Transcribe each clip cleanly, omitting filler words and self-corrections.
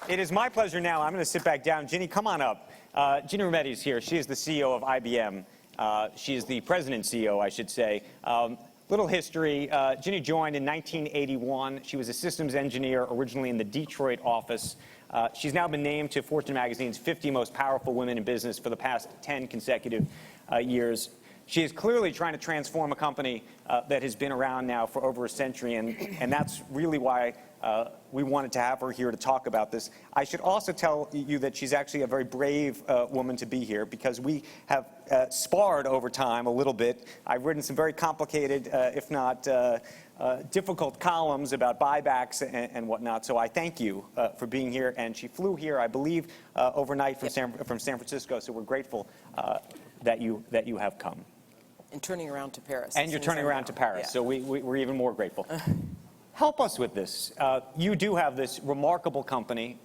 It is my pleasure now. I'm going to sit back down. Ginni, come on up. Ginni Rometty is here. She is the CEO of IBM. She is the president CEO, I should say. Little history. Ginni joined in 1981. She was a systems engineer originally in the Detroit office. She's now been named to Fortune magazine's 50 most powerful women in business for the past 10 consecutive years. She is clearly trying to transform a company that has been around now for over a century, and that's really why we wanted to have her here to talk about this. I should also tell you that she's actually a very brave woman to be here, because we have sparred over time a little bit. I've written some very complicated, if not difficult columns about buybacks and whatnot, so I thank you for being here. And she flew here, I believe, overnight from San Francisco, so we're grateful that you have come. And turning around to Paris. And you're turning around to Paris, so we're even more grateful. Help us with this. You do have this remarkable company,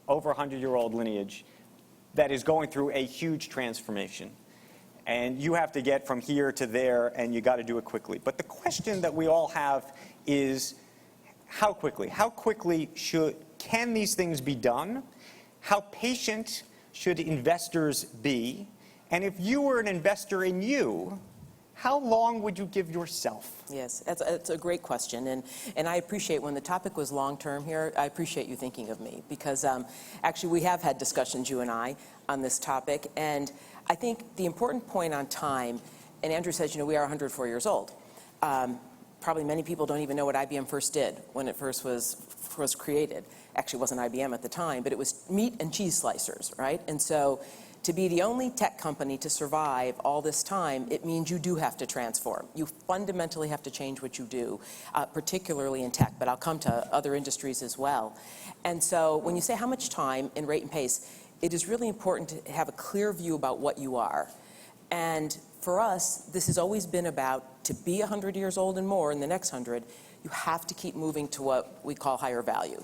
over 100-year-old lineage, that is going through a huge transformation. And you have to get from here to there, and you got to do it quickly. But the question that we all have is, how quickly? How quickly can these things be done? How patient should investors be? And if you were an investor in you, how long would you give yourself? Yes, that's a great question, and I appreciate when the topic was long-term here, I appreciate you thinking of me, because actually we have had discussions, you and I, on this topic, and I think the important point on time, and Andrew says, we are 104 years old. Probably many people don't even know what IBM first did when it first was created. Actually, it wasn't IBM at the time, but it was meat and cheese slicers, right? And so, to be the only tech company to survive all this time, it means you do have to transform. You fundamentally have to change what you do, particularly in tech, but I'll come to other industries as well. And so when you say how much time in rate and pace, it is really important to have a clear view about what you are. And for us, this has always been about, to be 100 years old and more in the next 100, you have to keep moving to what we call higher value.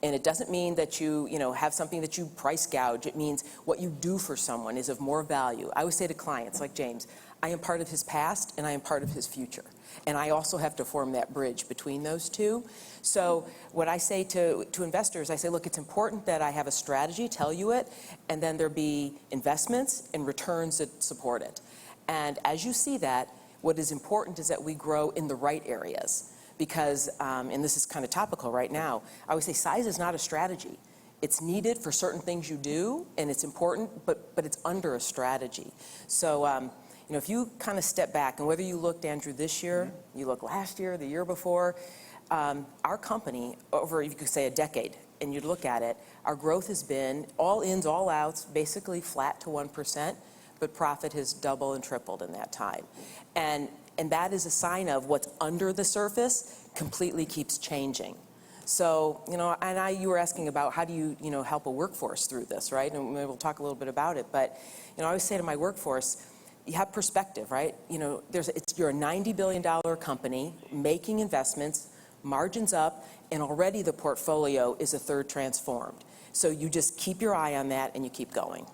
And it doesn't mean that you have something that you price gouge. It means what you do for someone is of more value. I always say to clients like James, I am part of his past and I am part of his future. And I also have to form that bridge between those two. So what I say to investors, I say, look, it's important that I have a strategy, tell you it, and then there be investments and returns that support it. And as you see that, what is important is that we grow in the right areas. Because, and this is kind of topical right now, I always say size is not a strategy. It's needed for certain things you do, and it's important, but it's under a strategy. So, if you kind of step back, and whether you looked, Andrew, this year, you look last year, the year before, our company, over, you could say, a decade, and you look at it, our growth has been all ins, all outs, basically flat to 1%, but profit has doubled and tripled in that time. And that is a sign of what's under the surface completely keeps changing. So, you were asking about how do you, help a workforce through this, right? And maybe we'll talk a little bit about it. But, I always say to my workforce, you have perspective, right? You're a $90 billion company making investments, margins up, and already the portfolio is a third transformed. So you just keep your eye on that and you keep going.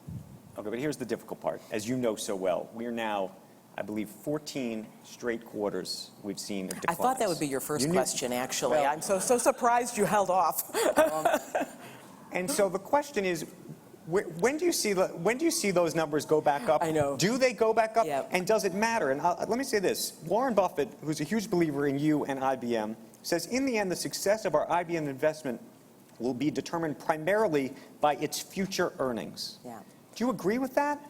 Okay, but here's the difficult part. As you know so well, we are now, I believe, 14 straight quarters we've seen of declines. I thought that would be your first question, actually. Well, I'm so surprised you held off. And so the question is, when do you see those numbers go back up? I know. Do they go back up? Yep. And does it matter? And let me say this. Warren Buffett, who's a huge believer in you and IBM, says in the end the success of our IBM investment will be determined primarily by its future earnings. Yeah. Do you agree with that?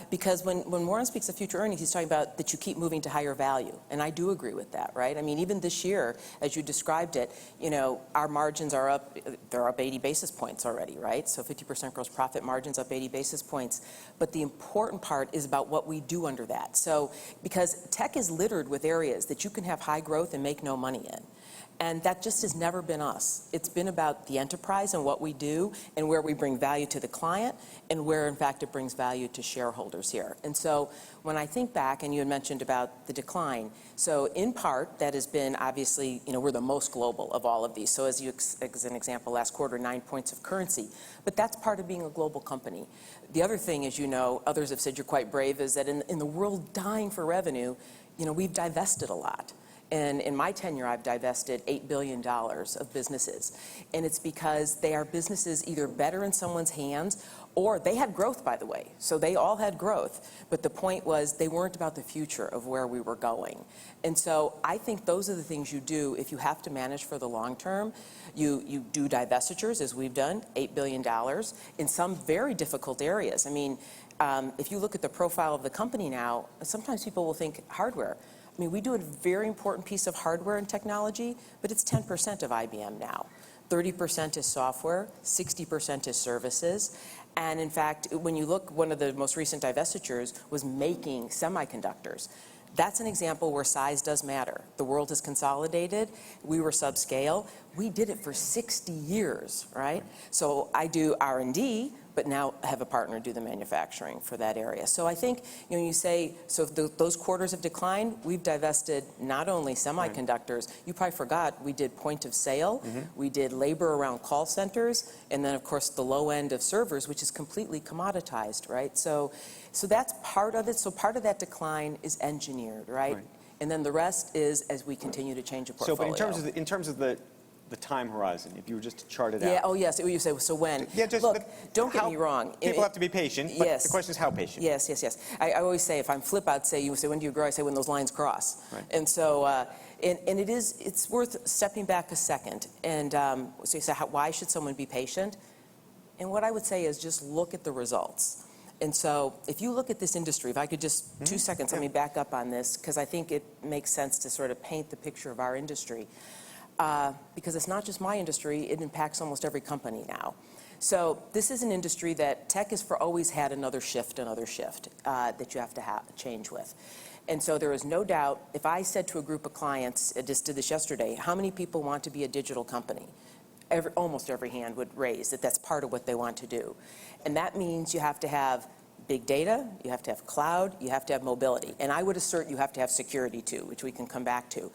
Because when Warren speaks of future earnings, he's talking about that you keep moving to higher value. And I do agree with that, right? I mean, even this year, as you described it, our margins are up, they're up 80 basis points already, right? So 50% gross profit margins up 80 basis points. But the important part is about what we do under that. So, because tech is littered with areas that you can have high growth and make no money in. And that just has never been us. It's been about the enterprise and what we do and where we bring value to the client and where, in fact, it brings value to shareholders here. And so when I think back, and you had mentioned about the decline, so in part, that has been obviously, we're the most global of all of these. So as an example, last quarter, 9 points of currency. But that's part of being a global company. The other thing, as you know, others have said you're quite brave, is that in the world dying for revenue, we've divested a lot. And in my tenure, I've divested $8 billion of businesses. And it's because they are businesses either better in someone's hands, or they had growth, by the way. So they all had growth. But the point was they weren't about the future of where we were going. And so I think those are the things you do if you have to manage for the long term. You do divestitures, as we've done, $8 billion, in some very difficult areas. I mean, if you look at the profile of the company now, sometimes people will think hardware. I mean, we do a very important piece of hardware and technology, but it's 10% of IBM now. 30% is software, 60% is services. And in fact, when you look, one of the most recent divestitures was making semiconductors. That's an example where size does matter. The world has consolidated. We were subscale. We did it for 60 years, right? So I do R&D, but now I have a partner do the manufacturing for that area. So I think, you say, so if those quarters have declined, we've divested not only semiconductors, you probably forgot, we did point of sale, we did labor around call centers, and then of course the low end of servers, which is completely commoditized, right? So that's part of it. So part of that decline is engineered, right? And then the rest is as we continue to change the portfolio. So, but in terms of the time horizon, if you were just to chart it out. Yeah, oh yes, you say, so when? Yeah, just look, don't get me wrong. People have to be patient, but yes. the question is how patient. Yes. I always say, if I'm flip, I'd say, you say, when do you grow? I say, when those lines cross. Right. And so, and it's worth stepping back a second. And so you say, why should someone be patient? And what I would say is just look at the results. And so if you look at this industry, if I could just, 2 seconds, let me back up on this, because I think it makes sense to sort of paint the picture of our industry. Because it's not just my industry, it impacts almost every company now. So this is an industry that tech has always had another shift that you have to change with. And so there is no doubt, if I said to a group of clients, I just did this yesterday, how many people want to be a digital company? Almost every hand would raise that that's part of what they want to do. And that means you have to have big data, you have to have cloud, you have to have mobility. And I would assert you have to have security too, which we can come back to.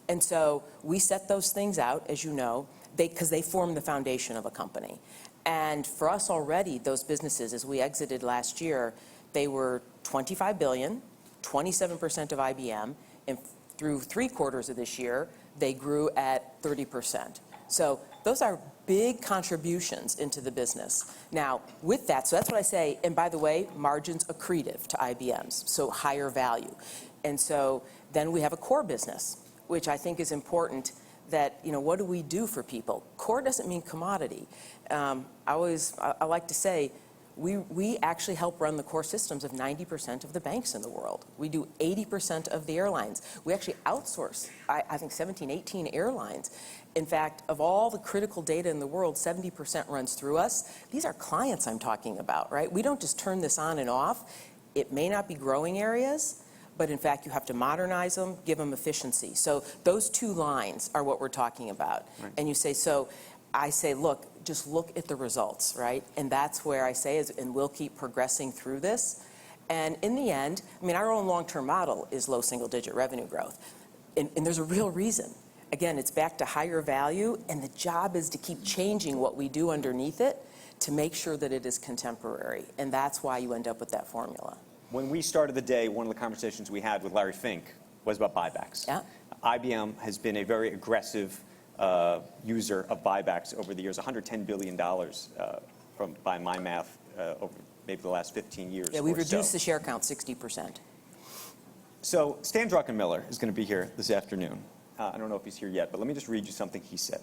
And so we set those things out, as you know, because they form the foundation of a company. And for us already, those businesses, as we exited last year, they were $25 billion, 27% of IBM, and through 3 quarters of this year, they grew at 30%. So those are big contributions into the business. Now, with that, so that's what I say, and by the way, margins accretive to IBM's, so higher value. And so then we have a core business, which I think is important that, what do we do for people? Core doesn't mean commodity. I like to say, we actually help run the core systems of 90% of the banks in the world. We do 80% of the airlines. We actually outsource, I think, 17, 18 airlines. In fact, of all the critical data in the world, 70% runs through us. These are clients I'm talking about, right? We don't just turn this on and off. It may not be growing areas, but in fact, you have to modernize them, give them efficiency. So those 2 lines are what we're talking about. Right. And you say, so I say, look, just look at the results, right? And that's where I say, and we'll keep progressing through this. And in the end, our own long-term model is low single-digit revenue growth. And there's a real reason. Again, it's back to higher value, and the job is to keep changing what we do underneath it to make sure that it is contemporary. And that's why you end up with that formula. When we started the day, one of the conversations we had with Larry Fink was about buybacks. Yeah. IBM has been a very aggressive user of buybacks over the years, $110 billion by my math over maybe the last 15 years. Yeah, we've reduced the share count 60%. So Stan Druckenmiller is going to be here this afternoon. I don't know if he's here yet, but let me just read you something he said.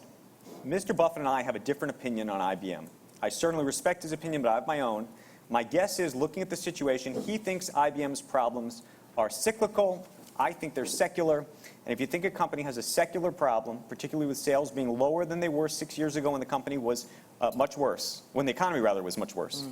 Mr. Buffett and I have a different opinion on IBM. I certainly respect his opinion, but I have my own. My guess is, looking at the situation, he thinks IBM's problems are cyclical. I think they're secular. And if you think a company has a secular problem, particularly with sales being lower than they were 6 years ago when the company was much worse, when the economy, rather, was much worse,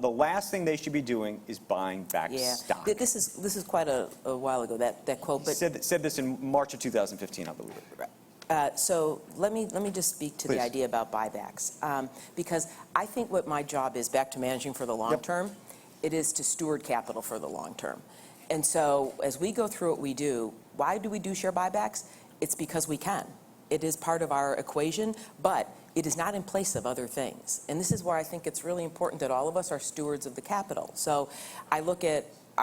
the last thing they should be doing is buying back stock. This is quite a while ago, that quote. But said this in March of 2015, I believe. So let me just speak to Please. the idea about buybacks, because I think what my job is, back to managing for the long term, it is to steward capital for the long term. And so as we go through what we do, why do we do share buybacks? It's because we can. It is part of our equation, but it is not in place of other things. And this is where I think it's really important that all of us are stewards of the capital. So I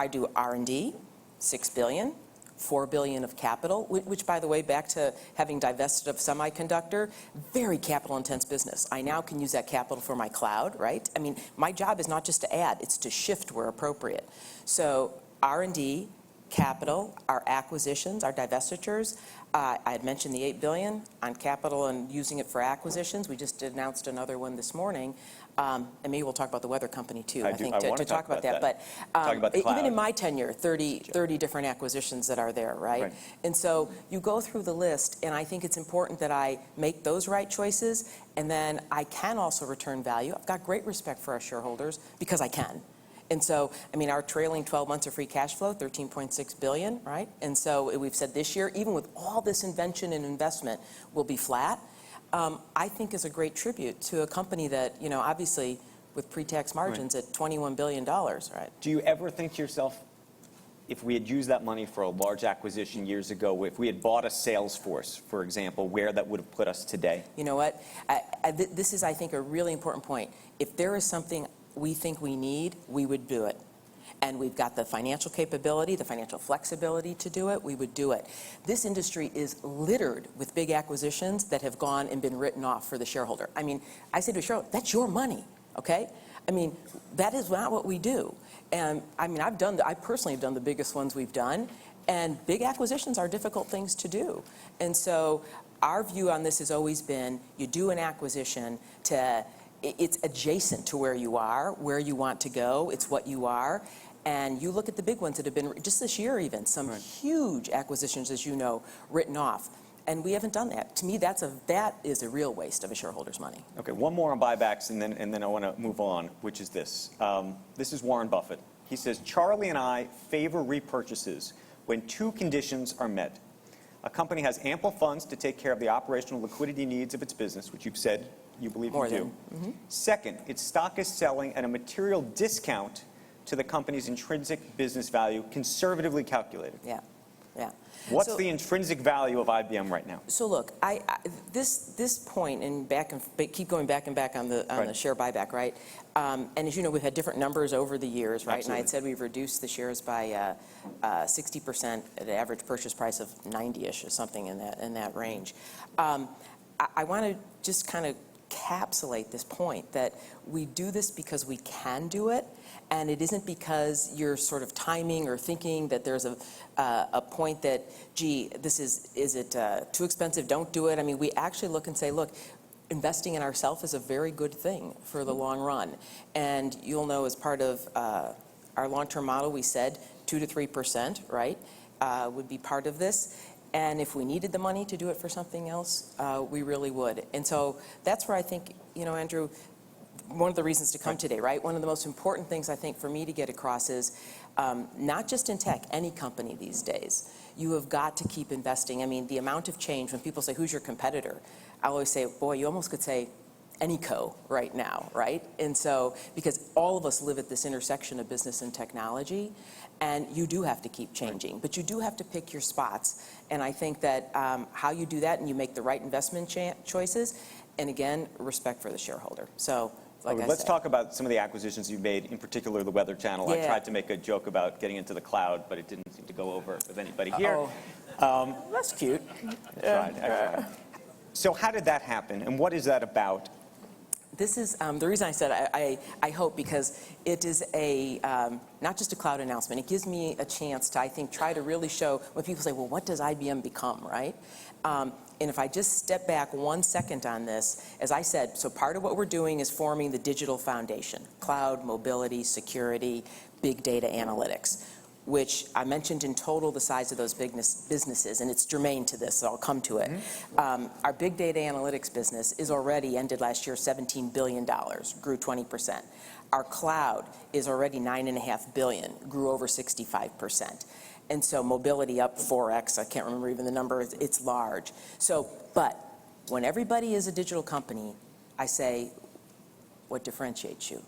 do R&D, $6 billion, $4 billion of capital, which, by the way, back to having divested of semiconductor, very capital-intense business. I now can use that capital for my cloud, right? I mean, my job is not just to add, it's to shift where appropriate. So R&D, capital, our acquisitions, our divestitures. I had mentioned the $8 billion on capital and using it for acquisitions. We just announced another one this morning. And maybe we'll talk about the weather company too, I think, to talk about that. But talk about the cloud. even in my tenure, 30 different acquisitions that are there, right? And so you go through the list, and I think it's important that I make those right choices, and then I can also return value. I've got great respect for our shareholders because I can. And so, I mean, our trailing 12 months of free cash flow, $13.6 billion, right? And so we've said this year, even with all this invention and investment, will be flat. I think is a great tribute to a company that, you know, obviously with pre-tax margins at $21 billion, right? Do you ever think to yourself, if we had used that money for a large acquisition years ago, if we had bought a Salesforce, for example, where that would have put us today? You know what? This is, I think, a really important point. If there is something we think we need, we would do it. And we've got the financial capability, the financial flexibility to do it, we would do it. This industry is littered with big acquisitions that have gone and been written off for the shareholder. I mean, I say to a shareholder, that's your money, okay? I mean, that is not what we do. And I mean, I personally have done the biggest ones we've done, and big acquisitions are difficult things to do. And so our view on this has always been, you do an acquisition it's adjacent to where you are, where you want to go, it's what you are. And you look at the big ones that have been, just this year even, some huge acquisitions, as you know, written off. And we haven't done that. To me, that is a real waste of a shareholder's money. Okay, one more on buybacks, and then I want to move on, which is this. This is Warren Buffett. He says, Charlie and I favor repurchases when two conditions are met. A company has ample funds to take care of the operational liquidity needs of its business, which you've said you believe you do. Second, its stock is selling at a material discount to the company's intrinsic business value, conservatively calculated. Yeah, yeah. What's the intrinsic value of IBM right now? So look, this point, and keep going back and back on the share buyback, right? And as you know, we've had different numbers over the years, right? Absolutely. And I had said we've reduced the shares by 60% at an average purchase price of 90-ish or something in that range. I want to just kind of encapsulate this point that we do this because we can do it, and it isn't because you're sort of timing or thinking that there's a point that, gee, is it too expensive, don't do it. I mean, we actually look and say, look, investing in ourselves is a very good thing for the long run. And you'll know, as part of our long-term model, we said 2 to 3%, right, would be part of this. And if we needed the money to do it for something else, we really would. And so that's where I think, you know, Andrew, one of the reasons to come today, right? One of the most important things I think for me to get across is not just in tech, any company these days, you have got to keep investing. I mean, the amount of change, when people say, who's your competitor? I always say, boy, you almost could say any co right now, right? And so, because all of us live at this intersection of business and technology, and you do have to keep changing, but you do have to pick your spots. And I think that how you do that and you make the right investment choices, and again, respect for the shareholder. So, let's talk about some of the acquisitions you've made, in particular the Weather Channel. Yeah. I tried to make a joke about getting into the cloud, but it didn't seem to go over with anybody here. That's cute. I tried. So how did that happen, and what is that about? This is the reason I said I hope, because it is not just a cloud announcement. It gives me a chance to, I think, try to really show when people say, well, what does IBM become, right? And if I just step back 1 second on this, as I said, so part of what we're doing is forming the digital foundation, cloud, mobility, security, big data analytics, which I mentioned in total the size of those businesses, and it's germane to this, so I'll come to it. Our big data analytics business is already, ended last year, $17 billion, grew 20%. Our cloud is already $9.5 billion, grew over 65%. And so mobility up 4x, I can't remember even the number, it's large. So, but when everybody is a digital company, I say, what differentiates you?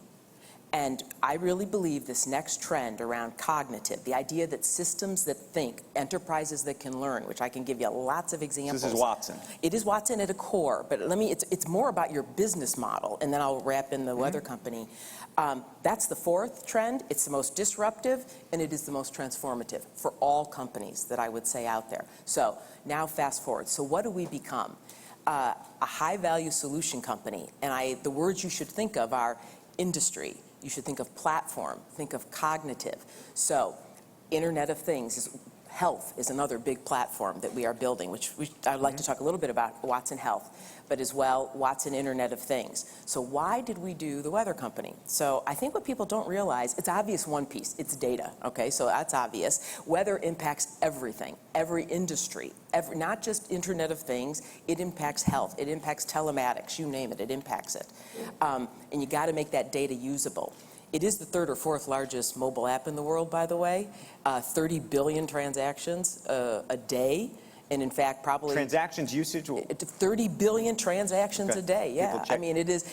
And I really believe this next trend around cognitive, the idea that systems that think, enterprises that can learn, which I can give you lots of examples. This is Watson. It is Watson at a core, but it's more about your business model, and then I'll wrap in the weather company. That's the fourth trend. It's the most disruptive, and it is the most transformative for all companies that I would say out there. So now fast forward. So what do we become? A high-value solution company, and the words you should think of are industry. You should think of platform, think of cognitive. So Internet of Things, health is another big platform that we are building, which I'd like to talk a little bit about Watson Health, but as well Watson Internet of Things. So why did we do the weather company? So I think what people don't realize, it's obvious one piece, it's data, okay? So that's obvious. Weather impacts everything, every industry, not just Internet of Things, it impacts health, it impacts telematics, you name it, it impacts it. And you got to make that data usable. It is the third or fourth largest mobile app in the world, by the way. 30 billion transactions a day. And in fact, probably... Transactions usage? 30 billion transactions a day, yeah. I mean, it is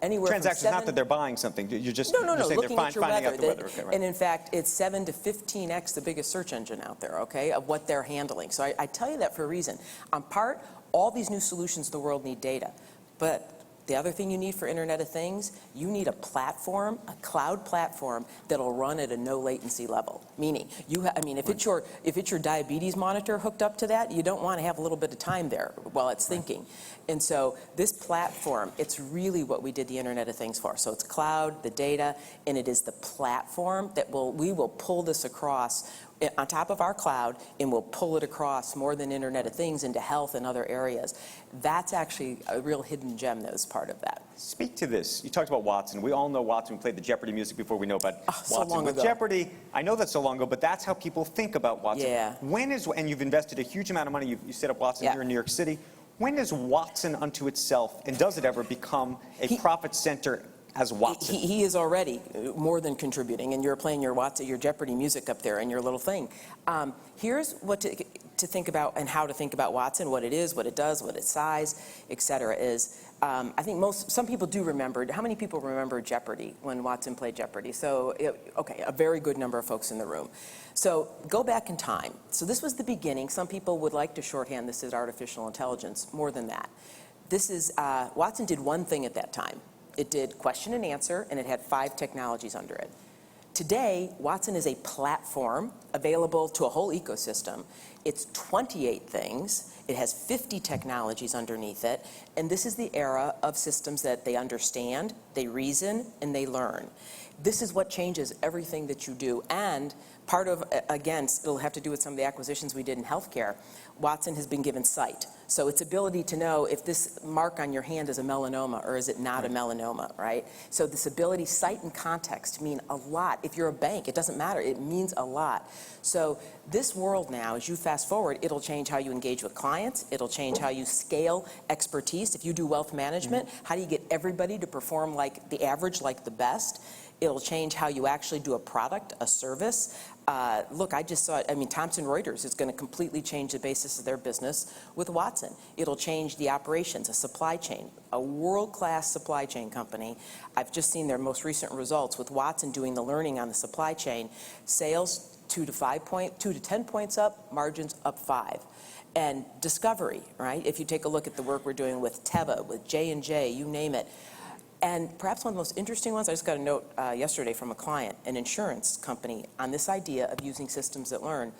anywhere transactions, from 7... not that they're buying something. You're just, No, you're saying looking they're at your finding weather. out the weather. Okay, right. And in fact, it's 7 to 15x the biggest search engine out there, okay, of what they're handling. So I tell you that for a reason. On part, all these new solutions in the world need data. But the other thing you need for Internet of Things, you need a platform, a cloud platform that'll run at a no latency level. Meaning, if it's your diabetes monitor hooked up to that, you don't want to have a little bit of time there while it's thinking. And so this platform, it's really what we did the Internet of Things for. So it's cloud, the data, and it is the platform that we will pull this across on top of our cloud, and we'll pull it across more than Internet of Things into health and other areas. That's actually a real hidden gem that was part of that. Speak to this. You talked about Watson. We all know Watson. We played the Jeopardy music before we know about Watson. So long With ago. Jeopardy, I know that's so long ago, but that's how people think about Watson. Yeah. And you've invested a huge amount of money. You set up Watson here in New York City. When is Watson unto itself, and does it ever become a profit center as Watson? He is already more than contributing, and you're playing your Jeopardy music up there and your little thing. Here's what to think about and how to think about Watson, what it is, what it does, what its size, et cetera, is. I think some people do remember. How many people remember Jeopardy when Watson played Jeopardy? So, okay, a very good number of folks in the room. So go back in time. So this was the beginning. Some people would like to shorthand this as artificial intelligence. More than that. This is, Watson did one thing at that time. It did question and answer, and it had 5 technologies under it. Today, Watson is a platform available to a whole ecosystem. It's 28 things. It has 50 technologies underneath it. And this is the era of systems that they understand, they reason, and they learn. This is what changes everything that you do. And part of, again, it'll have to do with some of the acquisitions we did in healthcare. Watson has been given sight. So its ability to know if this mark on your hand is a melanoma or is it not a melanoma, right? So this ability, sight and context mean a lot. If you're a bank, it doesn't matter. It means a lot. So this world now, as you fast forward, it'll change how you engage with clients. It'll change how you scale expertise. If you do wealth management, how do you get everybody to perform like the average, like the best? It'll change how you actually do a product, a service. Look, I just saw it. I mean, Thomson Reuters is going to completely change the basis of their business with Watson. It'll change the operations, a supply chain, a world-class supply chain company. I've just seen their most recent results with Watson doing the learning on the supply chain. Sales 2 to 10 points up, margins up 5. And discovery, right? If you take a look at the work we're doing with Teva, with J&J, you name it. And perhaps one of the most interesting ones, I just got a note yesterday from a client, an insurance company, on this idea of using systems that learn.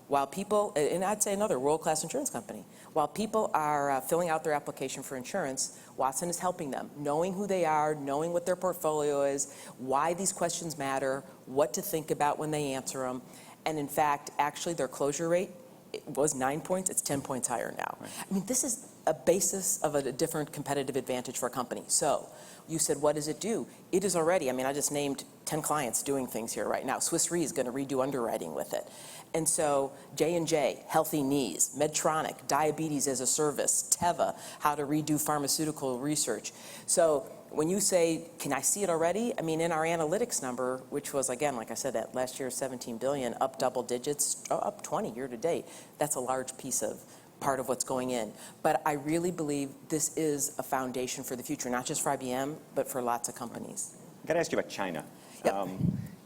While people, and I'd say another world-class insurance company, while people are filling out their application for insurance, Watson is helping them, knowing who they are, knowing what their portfolio is, why these questions matter, what to think about when they answer them. And in fact, actually their closure rate, it was 9 points, it's 10 points higher now. Right. I mean, this is a basis of a different competitive advantage for a company. So you said, what does it do? It is already, I mean, I just named 10 clients doing things here right now. Swiss Re is going to redo underwriting with it. And so J&J, healthy knees, Medtronic, diabetes as a service, Teva, how to redo pharmaceutical research. So when you say, can I see it already? I mean, in our analytics number, which was, again, like I said, that last year, 17 billion, up double digits, up 20 year to date. That's a large piece of part of what's going in. But I really believe this is a foundation for the future, not just for IBM, but for lots of companies. I've got to ask you about China. Yep.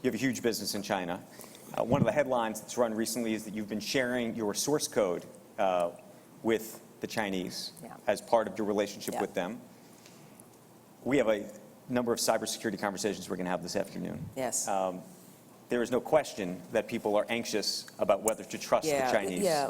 You have a huge business in China. One of the headlines that's run recently is that you've been sharing your source code with the Chinese as part of your relationship with them. We have a number of cybersecurity conversations we're going to have this afternoon. Yes. There is no question that people are anxious about whether to trust the Chinese. Yeah.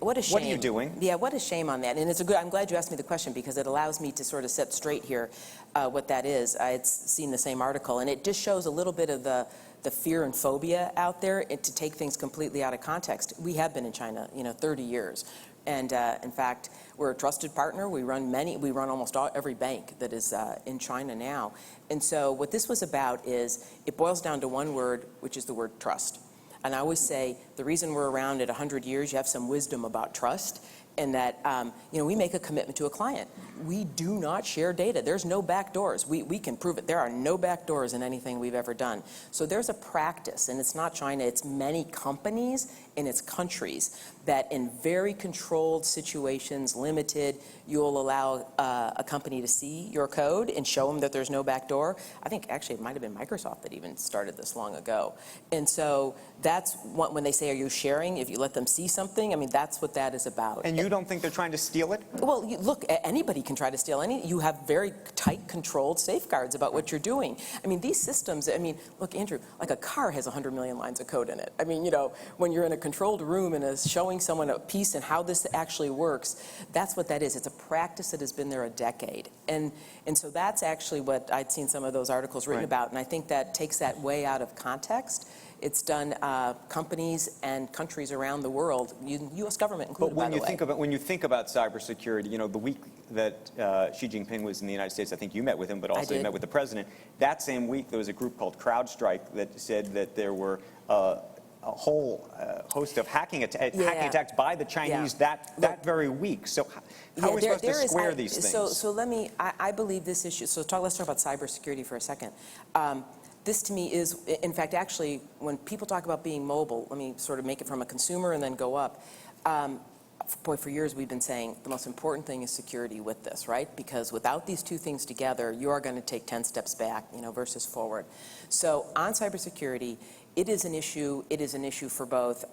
What a shame. What are you doing? Yeah, what a shame on that. And it's a good, I'm glad you asked me the question because it allows me to sort of set straight here what that is. I had seen the same article, and it just shows a little bit of the fear and phobia out there and to take things completely out of context. We have been in China, 30 years. And in fact, we're a trusted partner. We run almost every bank that is in China now. And so what this was about is, it boils down to one word, which is the word trust. And I always say, the reason we're around at 100 years, you have some wisdom about trust, and that we make a commitment to a client. We do not share data. There's no back doors. We can prove it. There are no back doors in anything we've ever done. So there's a practice, and it's not China, it's many companies in its countries that in very controlled situations, limited, you'll allow a company to see your code and show them that there's no back door. I think actually it might have been Microsoft that even started this long ago. And so that's when they say, are you sharing? If you let them see something, I mean, that's what that is about. And you don't think they're trying to steal it? Well, look, anybody can try to steal any. You have very tight, controlled safeguards about what you're doing. I mean, these systems, look, Andrew, like a car has 100 million lines of code in it. I mean, when you're in a controlled room and is showing someone a piece and how this actually works, that's what that is. It's a practice that has been there a decade. And so that's actually what I'd seen some of those articles written about, and I think that takes that way out of context. It's done companies and countries around the world, U.S. government included, by the way. But when you think about cybersecurity, the week that Xi Jinping was in the United States, I think you met with him, but also you met with the president. That same week, there was a group called CrowdStrike that said that there were a whole host of hacking attacks by the Chinese that very week. So how are we supposed to square these things? So let me, I believe this issue, let's talk about cybersecurity for a second. This to me is, in fact, actually, when people talk about being mobile, let me sort of make it from a consumer and then go up. For years we've been saying the most important thing is security with this, right? Because without these two things together, you are going to take 10 steps back, versus forward. So on cybersecurity, it is an issue for both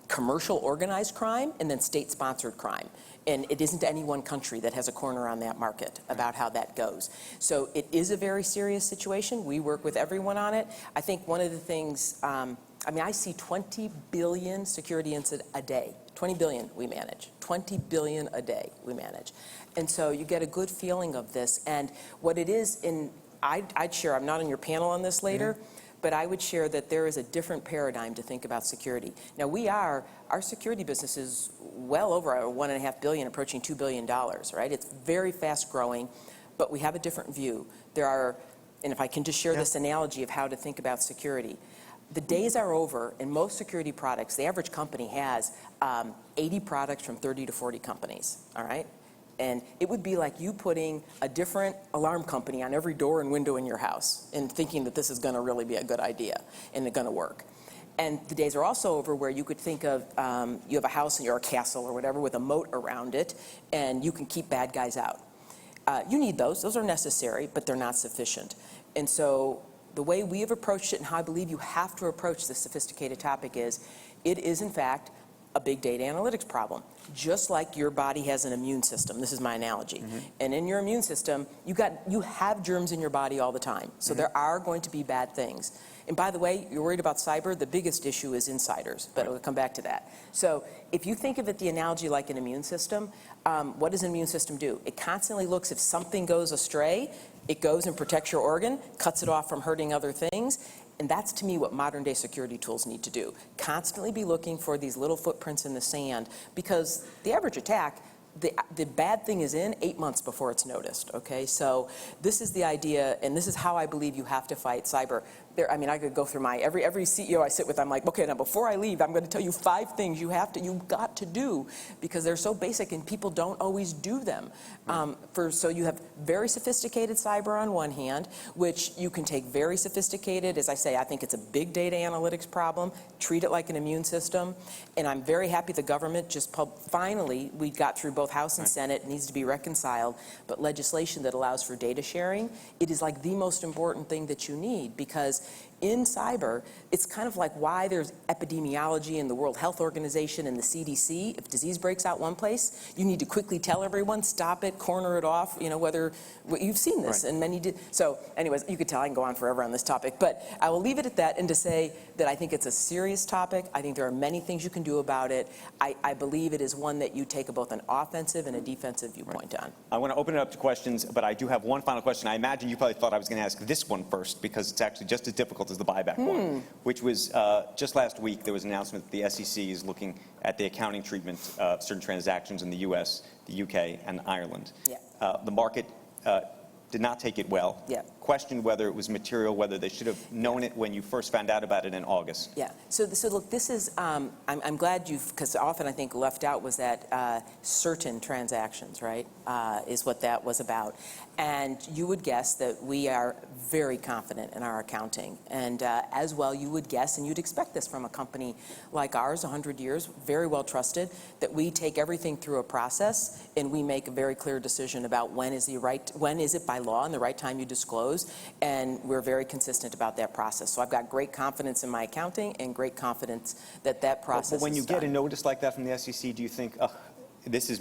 commercial organized crime and then state-sponsored crime. And it isn't any one country that has a corner on that market about how that goes. So it is a very serious situation. We work with everyone on it. I think one of the things, I see 20 billion security incidents a day. 20 billion we manage. 20 billion a day we manage. And so you get a good feeling of this. And what it is, I'd share, I'm not on your panel on this later, but I would share that there is a different paradigm to think about security. Now our security business is well over $1.5 billion, approaching $2 billion, right? It's very fast growing, but we have a different view. And if I can just share this analogy of how to think about security. The days are over, in most security products, the average company has 80 products from 30 to 40 companies, all right? And it would be like you putting a different alarm company on every door and window in your house and thinking that this is going to really be a good idea and it's going to work. And the days are also over where you could think of, you have a house or a castle or whatever with a moat around it, and you can keep bad guys out. You need those. Those are necessary, but they're not sufficient. And so the way we have approached it, and how I believe you have to approach this sophisticated topic is, it is in fact a big data analytics problem. Just like your body has an immune system, this is my analogy, and in your immune system, you have germs in your body all the time, so there are going to be bad things. And by the way, you're worried about cyber, the biggest issue is insiders, but we'll come back to that. So if you think of it, the analogy like an immune system, what does an immune system do? It constantly looks, if something goes astray, it goes and protects your organ, cuts it off from hurting other things. And that's, to me, what modern-day security tools need to do. Constantly be looking for these little footprints in the sand, because the average attack, the bad thing is in 8 months before it's noticed, okay? So this is the idea, and this is how I believe you have to fight cyber. I mean, I could go through every CEO I sit with, I'm like, okay, now before I leave, I'm going to tell you 5 things you've got to do, because they're so basic and people don't always do them. So you have very sophisticated cyber on one hand, which you can take very sophisticated, as I say, I think it's a big data analytics problem, treat it like an immune system, and I'm very happy the government just finally, we got through both House and Senate, it needs to be reconciled, but legislation that allows for data sharing, it is like the most important thing that you need, because in cyber, it's kind of like why there's epidemiology in the World Health Organization and the CDC. If disease breaks out one place, you need to quickly tell everyone, stop it, corner it off, you've seen this, and many did. So anyways, you could tell I can go on forever on this topic, but I will leave it at that, and to say that I think it's a serious topic. I think there are many things you can do about it. I believe it is one that you take both an offensive and a defensive viewpoint on. I want to open it up to questions, but I do have one final question. I imagine you probably thought I was going to ask this one first, because it's actually just as difficult as the buyback one, which was just last week there was an announcement that the SEC is looking at the accounting treatment of certain transactions in the U.S., the UK, and Ireland. Yeah. The market did not take it well. Yeah. Questioned whether it was material, whether they should have known it when you first found out about it in August. Yeah. So look, this is, I'm glad because often I think left out was that certain transactions, right, is what that was about. And you would guess that we are very confident in our accounting. And as well, you would guess, and you'd expect this from a company like ours, 100 years, very well trusted, that we take everything through a process and we make a very clear decision about when is it by law and the right time you disclose. And we're very consistent about that process. So I've got great confidence in my accounting and great confidence that process But when you is get a done. notice like that from the SEC, do you think, this is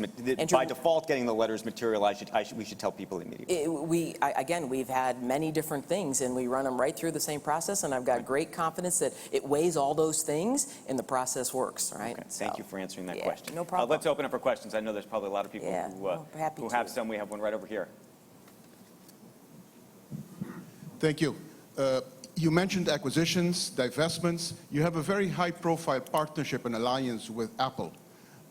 by default getting the letters material, we should tell people immediately? Again, we've had many different things, and we run them right through the same process, and I've got great confidence that it weighs all those things, and the process works, right? Okay. Thank you for answering that question. No problem. Let's open up for questions. I know there's probably a lot of people who have some. We have one right over here. Thank you. You mentioned acquisitions, divestments. You have a very high-profile partnership and alliance with Apple.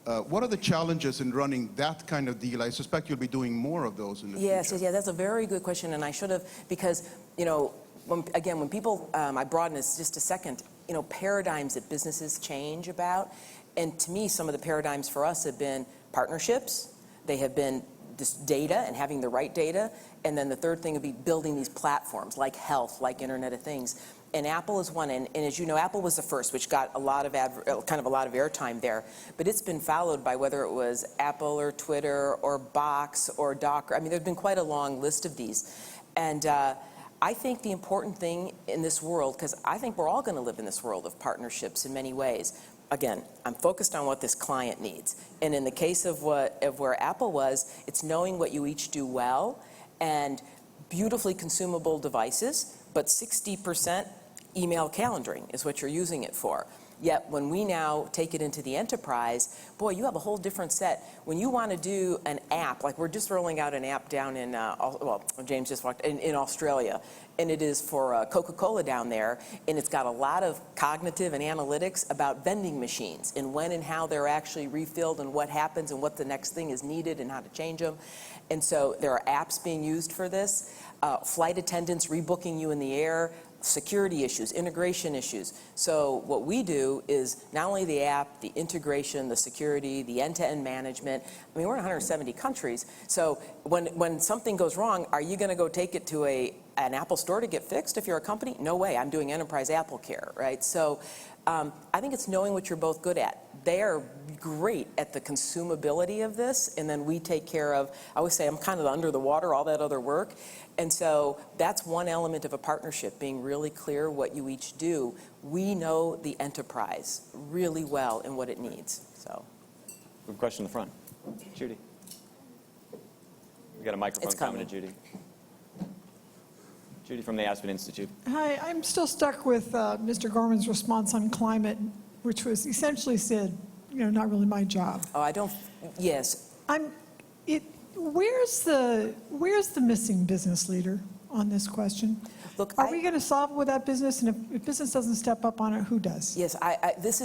What are the challenges in running that kind of deal? I suspect you'll be doing more of those in the future. Yes, that's a very good question, and I should have, because, when people, I broaden this just a second, paradigms that businesses change about, and to me, some of the paradigms for us have been partnerships. They have been this data and having the right data. And then the third thing would be building these platforms like health, like Internet of Things. And Apple is one, and as you know, Apple was the first, which got a lot of airtime there. But it's been followed by whether it was Apple or Twitter or Box or Docker. I mean, there's been quite a long list of these. And I think the important thing in this world, because I think we're all going to live in this world of partnerships in many ways. Again, I'm focused on what this client needs. And in the case of where Apple was, it's knowing what you each do well, and beautifully consumable devices, but 60% email calendaring is what you're using it for. Yet when we now take it into the enterprise, boy, you have a whole different set. When you want to do an app, like we're just rolling out an app down in, James just walked in Australia, and it is for Coca-Cola down there, and it's got a lot of cognitive and analytics about vending machines and when and how they're actually refilled and what happens and what the next thing is needed and how to change them. And so there are apps being used for this, flight attendants rebooking you in the air, security issues, integration issues. So what we do is not only the app, the integration, the security, the end-to-end management. I mean, we're in 170 countries. So when something goes wrong, are you going to go take it to an Apple store to get fixed if you're a company? No way. I'm doing enterprise Apple care, right? So I think it's knowing what you're both good at. They are great at the consumability of this, and then we take care of, I always say I'm kind of under the water, all that other work. And so that's one element of a partnership, being really clear what you each do. We know the enterprise really well and what it needs. So, We have a question in the front. Judy. We got a microphone coming to Judy. Judy from the Aspen Institute. Hi, I'm still stuck with Mr. Gorman's response on climate, which was essentially said, not really my job. Oh, yes. Where's the missing business leader on this question? Look, are we going to solve it with that business? And if business doesn't step up on it, who does? Yes, this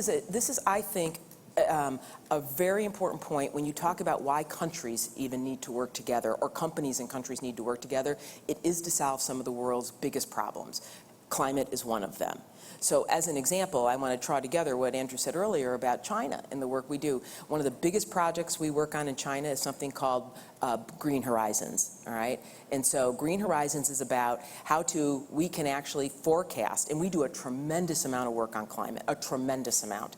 is, I think, a very important point when you talk about why countries even need to work together, or companies and countries need to work together. It is to solve some of the world's biggest problems. Climate is one of them. So as an example, I want to draw together what Andrew said earlier about China and the work we do. One of the biggest projects we work on in China is something called Green Horizons, all right? And so Green Horizons is about how we can actually forecast, and we do a tremendous amount of work on climate, a tremendous amount.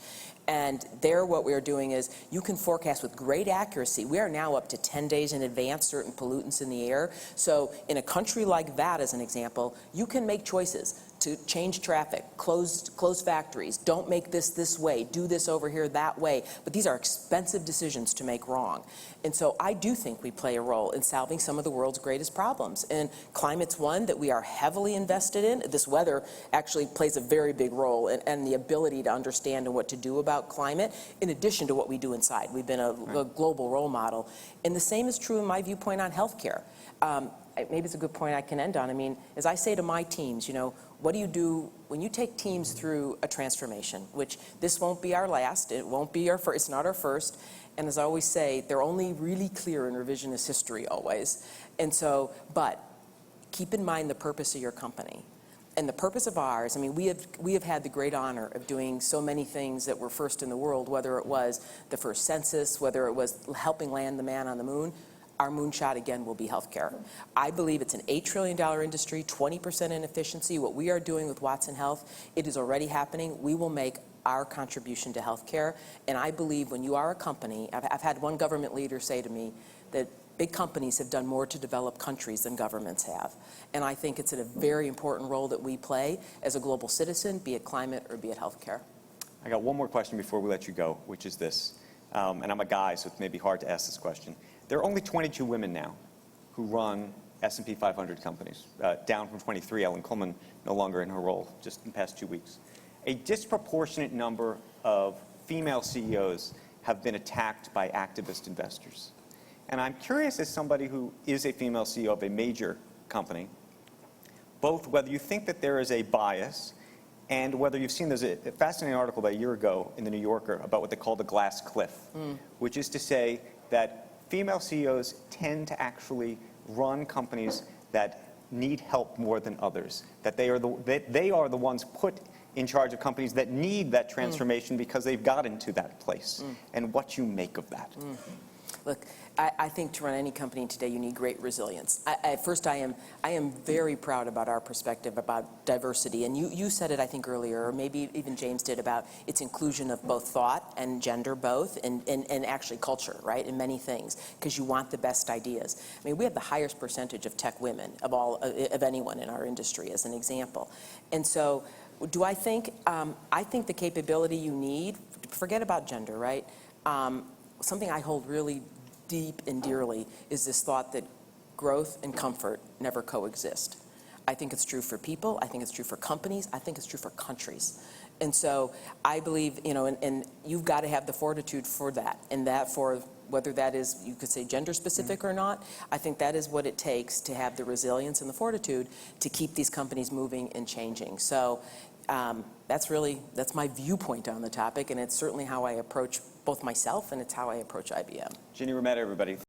And there what we're doing is you can forecast with great accuracy. We are now up to 10 days in advance certain pollutants in the air. So in a country like that, as an example, you can make choices to change traffic, close factories, don't make this way, do this over here that way. But these are expensive decisions to make wrong. And so I do think we play a role in solving some of the world's greatest problems. And climate's one that we are heavily invested in. This weather actually plays a very big role in the ability to understand and what to do about climate, in addition to what we do inside. We've been a global role model. And the same is true in my viewpoint on healthcare. Maybe it's a good point I can end on. I mean, as I say to my teams, you know, what do you do when you take teams through a transformation, which this won't be our last, it won't be our first, it's not our first. And as I always say, they're only really clear in revisionist history always. And so, but keep in mind the purpose of your company. And the purpose of ours, I mean, we have had the great honor of doing so many things that were first in the world, whether it was the first census, whether it was helping land the man on the moon. Our moonshot, again, will be healthcare. I believe it's an $8 trillion industry, 20% inefficiency. What we are doing with Watson Health, it is already happening. We will make our contribution to healthcare. And I believe when you are a company, I've had one government leader say to me that big companies have done more to develop countries than governments have. And I think it's a very important role that we play as a global citizen, be it climate or be it healthcare. I got one more question before we let you go, which is this. And I'm a guy, so it may be hard to ask this question. There are only 22 women now who run S&P 500 companies, down from 23. Ellen Kullman no longer in her role, just in the past 2 weeks. A disproportionate number of female CEOs have been attacked by activist investors. And I'm curious, as somebody who is a female CEO of a major company, both whether you think that there is a bias and whether you've seen, there's a fascinating article about a year ago in the New Yorker about what they call the glass cliff, which is to say that female CEOs tend to actually run companies that need help more than others, that they are the ones put in charge of companies that need that transformation because they've gotten to that place, and what you make of that. Look, I think to run any company today, you need great resilience. First, I am very proud about our perspective about diversity. And you said it, I think, earlier, or maybe even James did, about its inclusion of both thought and gender both, and actually culture, right, in many things, because you want the best ideas. I mean, we have the highest percentage of tech women of anyone in our industry, as an example. And so, do I think the capability you need, forget about gender, right? Something I hold really deep and dearly is this thought that growth and comfort never coexist. I think it's true for people, I think it's true for companies, I think it's true for countries. And so I believe, you know, and you've got to have the fortitude for that, and that for whether that is, you could say, gender specific or not, I think that is what it takes to have the resilience and the fortitude to keep these companies moving and changing. So that's my viewpoint on the topic, and it's certainly how I approach both myself and it's how I approach IBM. Ginni Rometty, everybody.